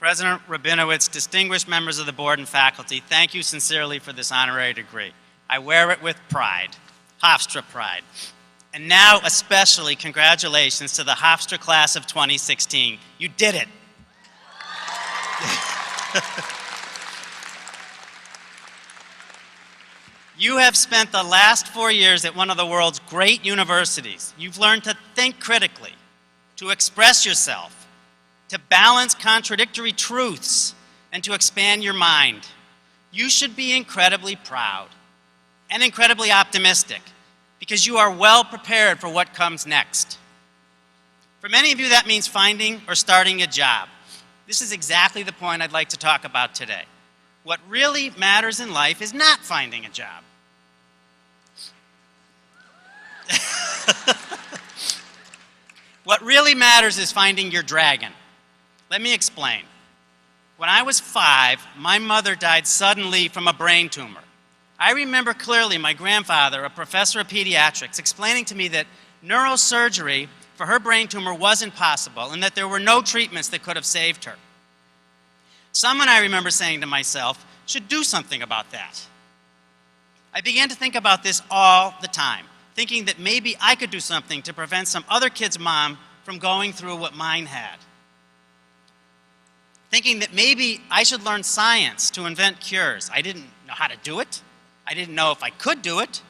President Rabinowitz, distinguished members of the board and faculty, thank you sincerely for this honorary degree. I wear it with pride, Hofstra pride. And now, especially, congratulations to the Hofstra class of 2016. You did it. You have spent the last 4 years at one of the world's great universities. You've learned to think critically, to express yourself, to balance contradictory truths, and to expand your mind. You should be incredibly proud and incredibly optimistic because you are well prepared for what comes next. For many of you, that means finding or starting a job. This is exactly the point I'd like to talk about today. What really matters in life is not finding a job. What really matters is finding your dragon. Let me explain. When I was 5, my mother died suddenly from a brain tumor. I remember clearly my grandfather, a professor of pediatrics, explaining to me that neurosurgery for her brain tumor wasn't possible and that there were no treatments that could have saved her. Someone, I remember saying to myself, should do something about that. I began to think about this all the time, thinking that maybe I could do something to prevent some other kid's mom from going through what mine had. Thinking that maybe I should learn science to invent cures. I didn't know how to do it. I didn't know if I could do it,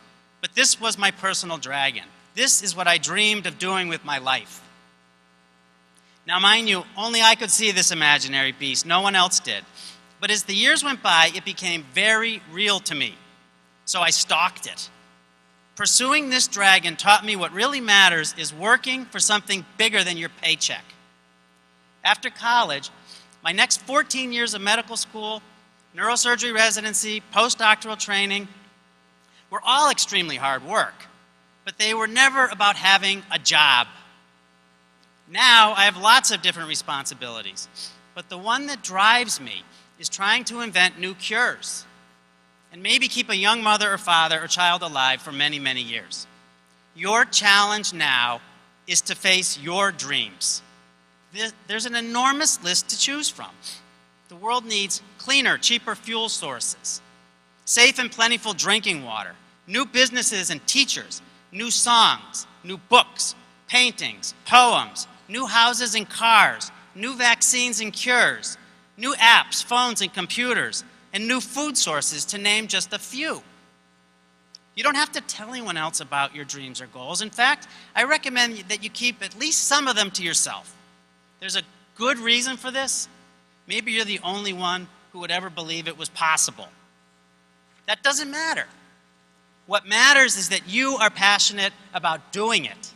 but this was my personal dragon. This is what I dreamed of doing with my life. Now, mind you, only I could see this imaginary beast. No one else did. But as the years went by, it became very real to me. So I stalked it. Pursuing this dragon taught me what really matters is working for something bigger than your paycheck. After college, my next 14 years of medical school, neurosurgery residency, postdoctoral training were all extremely hard work, but they were never about having a job. Now I have lots of different responsibilities, but the one that drives me is trying to invent new cures and maybe keep a young mother or father or child alive for many, many years. Your challenge now is to face your dreams. There's an enormous list to choose from. The world needs cleaner, cheaper fuel sources, safe and plentiful drinking water, new businesses and teachers, new songs, new books, paintings, poems, new houses and cars, new vaccines and cures, new apps, phones and computers, and new food sources, to name just a few. You don't have to tell anyone else about your dreams or goals. In fact, I recommend that you keep at least some of them to yourself. There's a good reason for this. Maybe you're the only one who would ever believe it was possible. That doesn't matter. What matters is that you are passionate about doing it,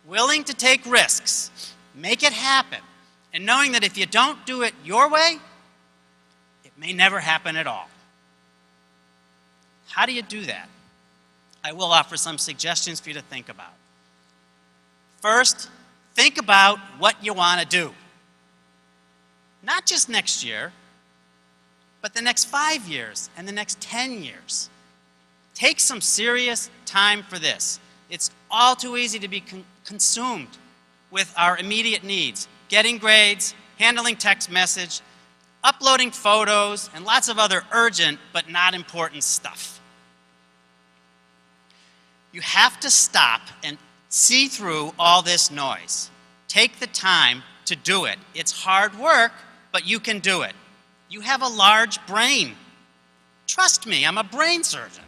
willing to take risks, make it happen, and knowing that if you don't do it your way, it may never happen at all. How do you do that? I will offer some suggestions for you to think about. First, think about what you want to do. Not just next year, but the next 5 years and the next 10 years. Take some serious time for this. It's all too easy to be consumed with our immediate needs, getting grades, handling text message, uploading photos, and lots of other urgent but not important stuff. You have to stop and see through all this noise. Take the time to do it. It's hard work, but you can do it. You have a large brain. Trust me, I'm a brain surgeon.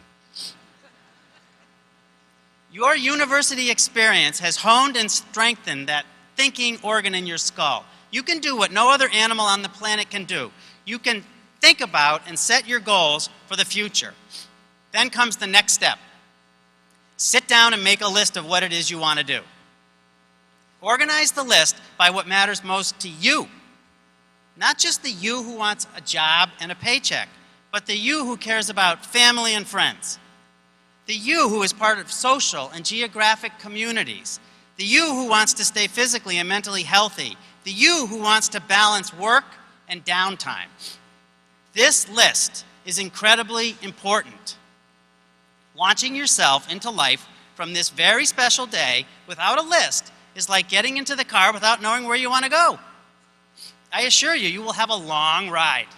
Your university experience has honed and strengthened that thinking organ in your skull. You can do what no other animal on the planet can do. You can think about and set your goals for the future. Then comes the next step. Sit down and make a list of what it is you want to do. Organize the list by what matters most to you. Not just the you who wants a job and a paycheck, but the you who cares about family and friends. The you who is part of social and geographic communities. The you who wants to stay physically and mentally healthy. The you who wants to balance work and downtime. This list is incredibly important. Launching yourself into life from this very special day without a list is like getting into the car without knowing where you want to go. I assure you, you will have a long ride.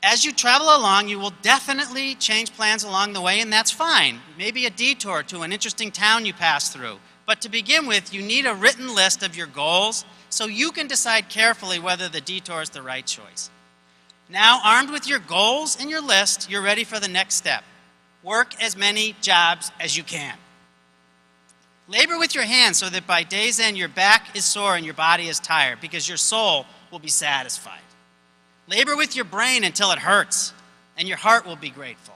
As you travel along, you will definitely change plans along the way, and that's fine. Maybe a detour to an interesting town you pass through. But to begin with, you need a written list of your goals so you can decide carefully whether the detour is the right choice. Now, armed with your goals and your list, you're ready for the next step. Work as many jobs as you can. Labor with your hands so that by day's end your back is sore and your body is tired because your soul will be satisfied. Labor with your brain until it hurts and your heart will be grateful.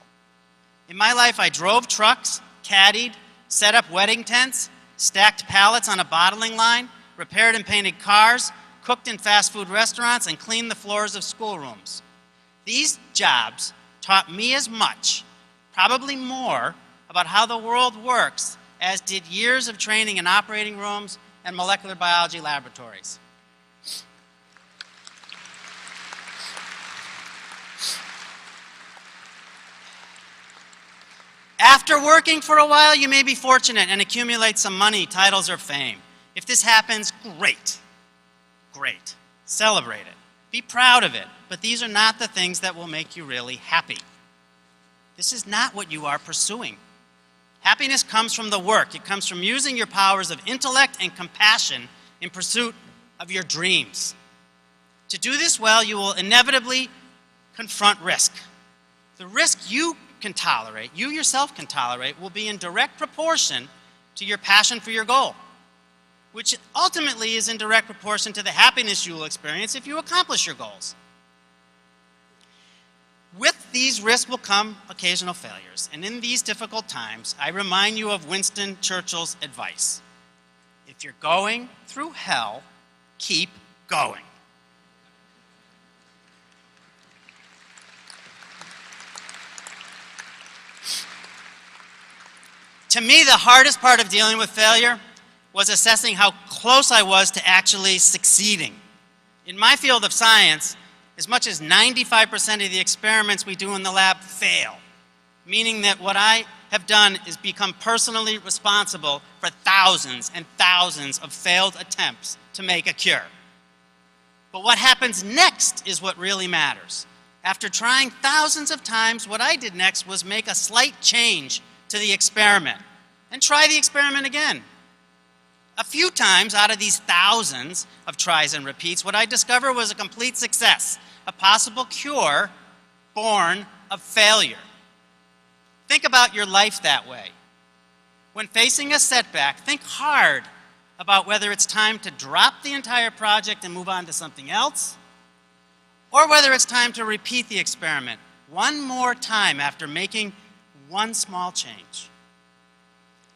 In my life, I drove trucks, caddied, set up wedding tents, stacked pallets on a bottling line, repaired and painted cars, cooked in fast food restaurants, and cleaned the floors of schoolrooms. These jobs taught me as much, probably more, about how the world works as did years of training in operating rooms and molecular biology laboratories. After working for a while, you may be fortunate and accumulate some money, titles, or fame. If this happens, great. Great. Celebrate it. Be proud of it. But these are not the things that will make you really happy. This is not what you are pursuing. Happiness comes from the work. It comes from using your powers of intellect and compassion in pursuit of your dreams. To do this well, you will inevitably confront risk. The risk you can tolerate, you yourself can tolerate, will be in direct proportion to your passion for your goal, which ultimately is in direct proportion to the happiness you will experience if you accomplish your goals. With these risks will come occasional failures, and in these difficult times, I remind you of Winston Churchill's advice. If you're going through hell, keep going. To me, the hardest part of dealing with failure was assessing how close I was to actually succeeding. In my field of science, as much as 95% of the experiments we do in the lab fail, meaning that what I have done is become personally responsible for thousands and thousands of failed attempts to make a cure. But what happens next is what really matters. After trying thousands of times, what I did next was make a slight change to the experiment and try the experiment again. A few times out of these thousands of tries and repeats, what I discovered was a complete success, a possible cure born of failure. Think about your life that way. When facing a setback, think hard about whether it's time to drop the entire project and move on to something else, or whether it's time to repeat the experiment one more time after making one small change.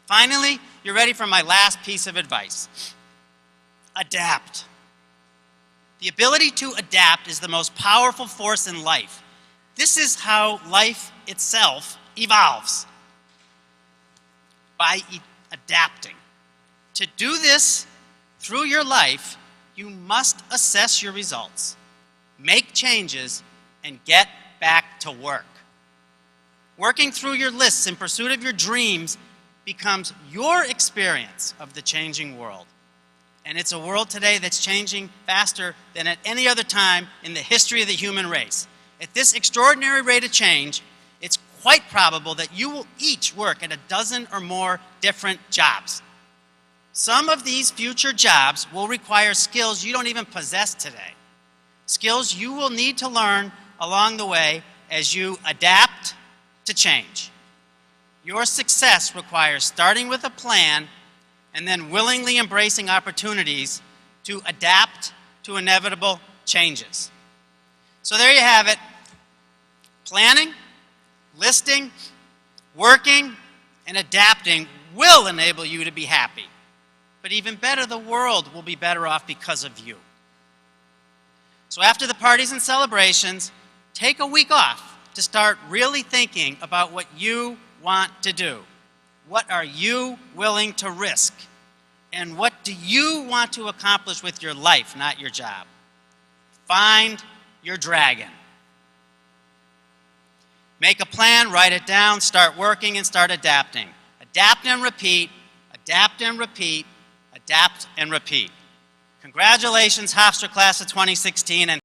Finally, you're ready for my last piece of advice. Adapt. The ability to adapt is the most powerful force in life. This is how life itself evolves, by adapting. To do this through your life, you must assess your results, make changes, and get back to work. Working through your lists in pursuit of your dreams becomes your experience of the changing world. And it's a world today that's changing faster than at any other time in the history of the human race. At this extraordinary rate of change, it's quite probable that you will each work at a dozen or more different jobs. Some of these future jobs will require skills you don't even possess today. Skills you will need to learn along the way as you adapt to change. Your success requires starting with a plan and then willingly embracing opportunities to adapt to inevitable changes. So there you have it. Planning, listing, working, and adapting will enable you to be happy. But even better, the world will be better off because of you. So after the parties and celebrations, take a week off to start really thinking about what you want to do. What are you willing to risk? And what do you want to accomplish with your life, not your job? Find your dragon. Make a plan, write it down, start working, and start adapting. Adapt and repeat, adapt and repeat, adapt and repeat. Congratulations, Hofstra class of 2016. And